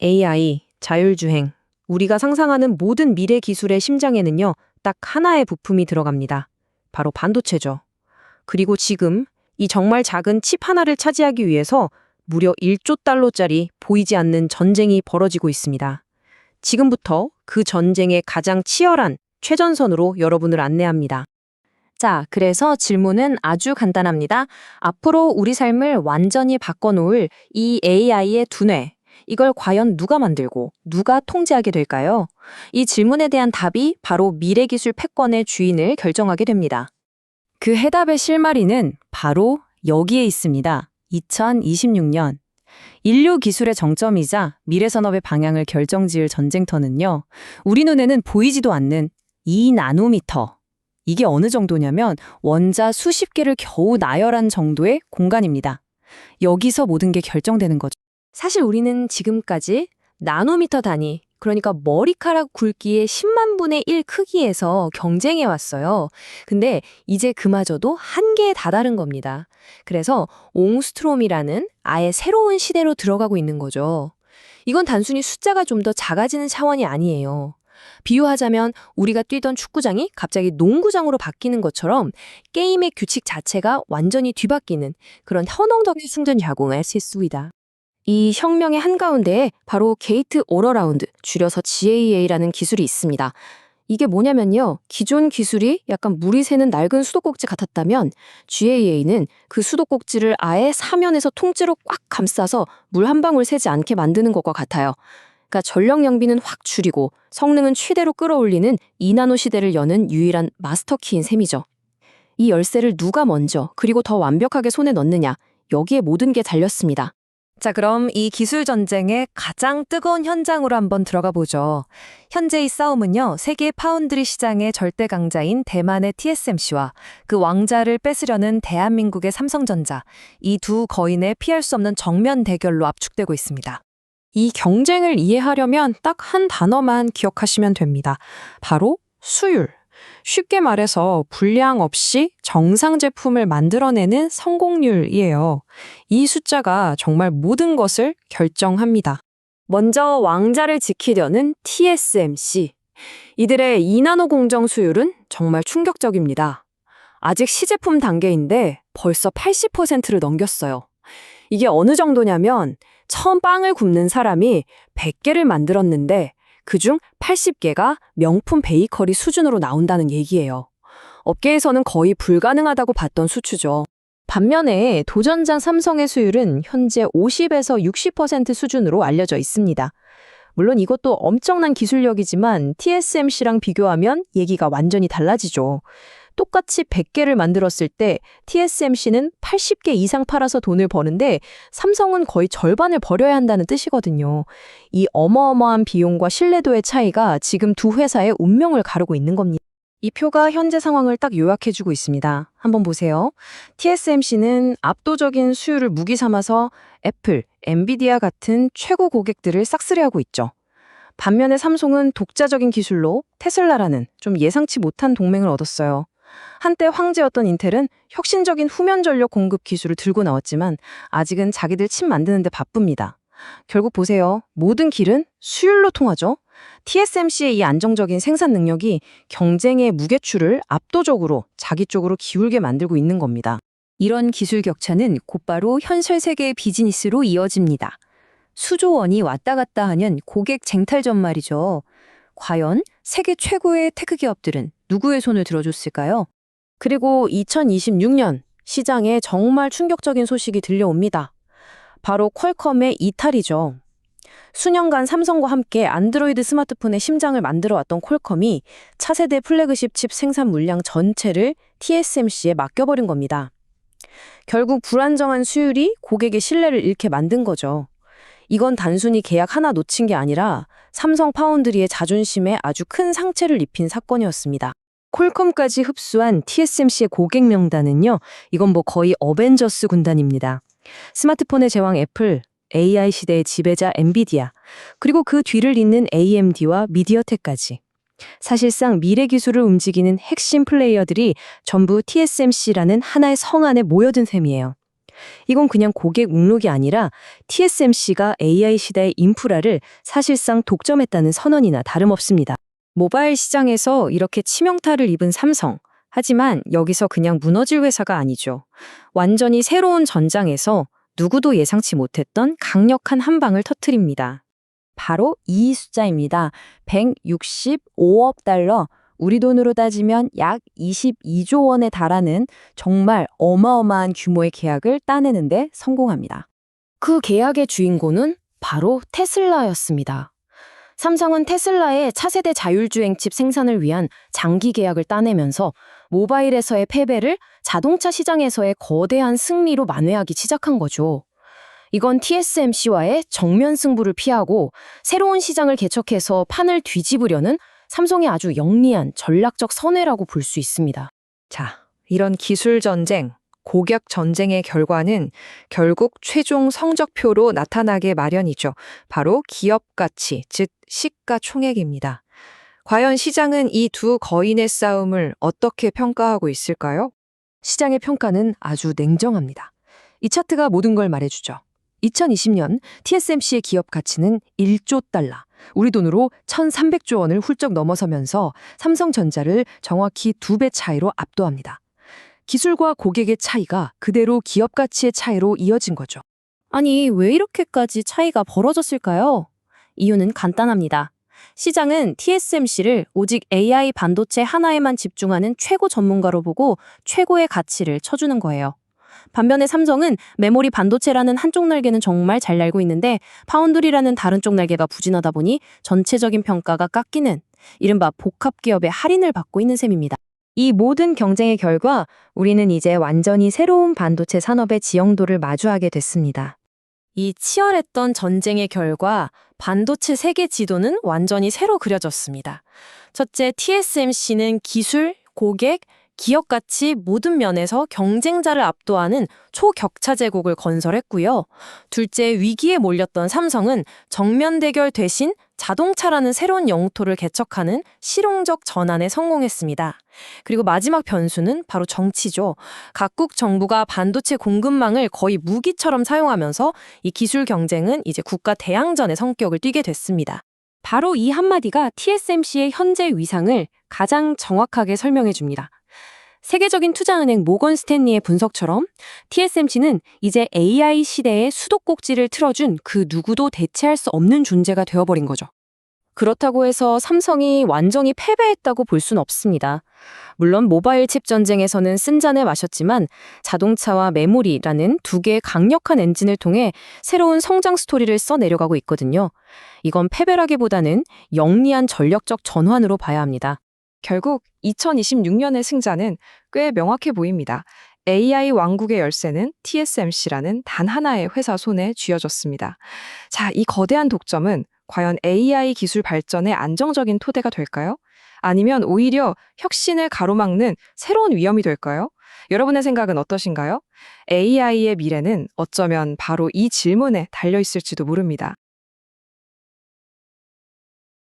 AI, 자율주행, 우리가 상상하는 모든 미래 기술의 심장에는요, 딱 하나의 부품이 들어갑니다. 바로 반도체죠. 그리고 지금 이 정말 작은 칩 하나를 차지하기 위해서 무려 1조 달러짜리 보이지 않는 전쟁이 벌어지고 있습니다. 지금부터 그 전쟁의 가장 치열한 최전선으로 여러분을 안내합니다. 자, 그래서 질문은 아주 간단합니다. 앞으로 우리 삶을 완전히 바꿔놓을 이 AI의 두뇌, 이걸 과연 누가 만들고 누가 통제하게 될까요? 이 질문에 대한 답이 바로 미래기술 패권의 주인을 결정하게 됩니다. 그 해답의 실마리는 바로 여기에 있습니다. 2026년. 인류 기술의 정점이자 미래 산업의 방향을 결정지을 전쟁터는요, 우리 눈에는 보이지도 않는 2나노미터. 이게 어느 정도냐면 원자 수십 개를 겨우 나열한 정도의 공간입니다. 여기서 모든 게 결정되는 거죠. 사실 우리는 지금까지 나노미터 단위, 그러니까 머리카락 굵기의 10만 분의 1 크기에서 경쟁해 왔어요. 근데 이제 그마저도 한계에 다다른 겁니다. 그래서 옹스트롬이라는 아예 새로운 시대로 들어가고 있는 거죠. 이건 단순히 숫자가 좀 더 작아지는 차원이 아니에요. 비유하자면 우리가 뛰던 축구장이 갑자기 농구장으로 바뀌는 것처럼 게임의 규칙 자체가 완전히 뒤바뀌는 그런 현혹적인 승전 야구가 있습니다. 이 혁명의 한가운데에 바로 게이트 올어라운드, 줄여서 GAA라는 기술이 있습니다. 이게 뭐냐면요, 기존 기술이 약간 물이 새는 낡은 수도꼭지 같았다면 GAA는 그 수도꼭지를 아예 사면에서 통째로 꽉 감싸서 물 한 방울 새지 않게 만드는 것과 같아요. 그러니까 전력 낭비는 확 줄이고 성능은 최대로 끌어올리는 2나노 시대를 여는 유일한 마스터키인 셈이죠. 이 열쇠를 누가 먼저 그리고 더 완벽하게 손에 넣느냐, 여기에 모든 게 달렸습니다. 자, 그럼 이 기술 전쟁의 가장 뜨거운 현장으로 한번 들어가 보죠. 현재 이 싸움은요, 세계 파운드리 시장의 절대 강자인 대만의 TSMC와 그 왕자를 뺏으려는 대한민국의 삼성전자, 이 두 거인의 피할 수 없는 정면 대결로 압축되고 있습니다. 이 경쟁을 이해하려면 딱 한 단어만 기억하시면 됩니다. 바로 수율. 쉽게 말해서 불량 없이 정상 제품을 만들어내는 성공률이에요. 이 숫자가 정말 모든 것을 결정합니다. 먼저 왕자를 지키려는 TSMC. 이들의 2나노 공정 수율은 정말 충격적입니다. 아직 시제품 단계인데 벌써 80%를 넘겼어요. 이게 어느 정도냐면 처음 빵을 굽는 사람이 100개를 만들었는데 그중 80개가 명품 베이커리 수준으로 나온다는 얘기예요. 업계에서는 거의 불가능하다고 봤던 수치죠. 반면에 도전자 삼성의 수율은 현재 50에서 60% 수준으로 알려져 있습니다. 물론 이것도 엄청난 기술력이지만 TSMC랑 비교하면 얘기가 완전히 달라지죠. 똑같이 100개를 만들었을 때 TSMC는 80개 이상 팔아서 돈을 버는데 삼성은 거의 절반을 버려야 한다는 뜻이거든요. 이 어마어마한 비용과 신뢰도의 차이가 지금 두 회사의 운명을 가르고 있는 겁니다. 이 표가 현재 상황을 딱 요약해주고 있습니다. 한번 보세요. TSMC는 압도적인 수율을 무기 삼아서 애플, 엔비디아 같은 최고 고객들을 싹쓸이하고 있죠. 반면에 삼성은 독자적인 기술로 테슬라라는 좀 예상치 못한 동맹을 얻었어요. 한때 황제였던 인텔은 혁신적인 후면 전력 공급 기술을 들고 나왔지만 아직은 자기들 칩 만드는 데 바쁩니다. 결국 보세요. 모든 길은 수율로 통하죠. TSMC의 이 안정적인 생산 능력이 경쟁의 무게추를 압도적으로 자기 쪽으로 기울게 만들고 있는 겁니다. 이런 기술 격차는 곧바로 현실 세계의 비즈니스로 이어집니다. 수조 원이 왔다 갔다 하는 고객 쟁탈전 말이죠. 과연 세계 최고의 테크 기업들은 누구의 손을 들어줬을까요? 그리고 2026년 시장에 정말 충격적인 소식이 들려옵니다. 바로 퀄컴의 이탈이죠. 수년간 삼성과 함께 안드로이드 스마트폰의 심장을 만들어왔던 퀄컴이 차세대 플래그십 칩 생산 물량 전체를 TSMC에 맡겨버린 겁니다. 결국 불안정한 수율이 고객의 신뢰를 잃게 만든 거죠. 이건 단순히 계약 하나 놓친 게 아니라 삼성 파운드리의 자존심에 아주 큰 상처를 입힌 사건이었습니다. 퀄컴까지 흡수한 TSMC의 고객 명단은요, 이건 뭐 거의 어벤져스 군단입니다. 스마트폰의 제왕 애플, AI 시대의 지배자 엔비디아, 그리고 그 뒤를 잇는 AMD와 미디어텍까지. 사실상 미래 기술을 움직이는 핵심 플레이어들이 전부 TSMC라는 하나의 성 안에 모여든 셈이에요. 이건 그냥 고객 목록이 아니라 TSMC가 AI 시대의 인프라를 사실상 독점했다는 선언이나 다름없습니다. 모바일 시장에서 이렇게 치명타를 입은 삼성. 하지만 여기서 그냥 무너질 회사가 아니죠. 완전히 새로운 전장에서 누구도 예상치 못했던 강력한 한 방을 터뜨립니다. 바로 이 숫자입니다. 165억 달러, 우리 돈으로 따지면 약 22조 원에 달하는 정말 어마어마한 규모의 계약을 따내는데 성공합니다. 그 계약의 주인공은 바로 테슬라였습니다. 삼성은 테슬라의 차세대 자율주행 칩 생산을 위한 장기 계약을 따내면서 모바일에서의 패배를 자동차 시장에서의 거대한 승리로 만회하기 시작한 거죠. 이건 TSMC와의 정면 승부를 피하고 새로운 시장을 개척해서 판을 뒤집으려는 삼성의 아주 영리한 전략적 선회라고 볼 수 있습니다. 자, 이런 기술 전쟁, 고객 전쟁의 결과는 결국 최종 성적표로 나타나게 마련이죠. 바로 기업 가치, 즉 시가총액입니다. 과연 시장은 이 두 거인의 싸움을 어떻게 평가하고 있을까요? 시장의 평가는 아주 냉정합니다. 이 차트가 모든 걸 말해주죠. 2020년 TSMC의 기업 가치는 1조 달러, 우리 돈으로 1,300조 원을 훌쩍 넘어서면서 삼성전자를 정확히 2배 차이로 압도합니다. 기술과 고객의 차이가 그대로 기업 가치의 차이로 이어진 거죠. 아니, 왜 이렇게까지 차이가 벌어졌을까요? 이유는 간단합니다. 시장은 TSMC를 오직 AI 반도체 하나에만 집중하는 최고 전문가로 보고 최고의 가치를 쳐주는 거예요. 반면에 삼성은 메모리 반도체라는 한쪽 날개는 정말 잘 날고 있는데 파운드리라는 다른 쪽 날개가 부진하다 보니 전체적인 평가가 깎이는 이른바 복합기업의 할인을 받고 있는 셈입니다. 이 모든 경쟁의 결과 우리는 이제 완전히 새로운 반도체 산업의 지형도를 마주하게 됐습니다. 이 치열했던 전쟁의 결과 반도체 세계 지도는 완전히 새로 그려졌습니다. 첫째, TSMC는 기술, 고객, 기업 가치 모든 면에서 경쟁자를 압도하는 초격차 제국을 건설했고요. 둘째, 위기에 몰렸던 삼성은 정면 대결 대신 자동차라는 새로운 영토를 개척하는 실용적 전환에 성공했습니다. 그리고 마지막 변수는 바로 정치죠. 각국 정부가 반도체 공급망을 거의 무기처럼 사용하면서 이 기술 경쟁은 이제 국가 대항전의 성격을 띠게 됐습니다. 바로 이 한마디가 TSMC의 현재 위상을 가장 정확하게 설명해 줍니다. 세계적인 투자은행 모건 스탠리의 분석처럼 TSMC는 이제 AI 시대의 수도꼭지를 틀어준 그 누구도 대체할 수 없는 존재가 되어버린 거죠. 그렇다고 해서 삼성이 완전히 패배했다고 볼 수는 없습니다. 물론 모바일 칩 전쟁에서는 쓴잔을 마셨지만 자동차와 메모리라는 두 개의 강력한 엔진을 통해 새로운 성장 스토리를 써내려가고 있거든요. 이건 패배라기보다는 영리한 전략적 전환으로 봐야 합니다. 결국 2026년의 승자는 꽤 명확해 보입니다. AI 왕국의 열쇠는 TSMC라는 단 하나의 회사 손에 쥐어졌습니다. 자, 이 거대한 독점은 과연 AI 기술 발전의 안정적인 토대가 될까요? 아니면 오히려 혁신을 가로막는 새로운 위험이 될까요? 여러분의 생각은 어떠신가요? AI의 미래는 어쩌면 바로 이 질문에 달려 있을지도 모릅니다.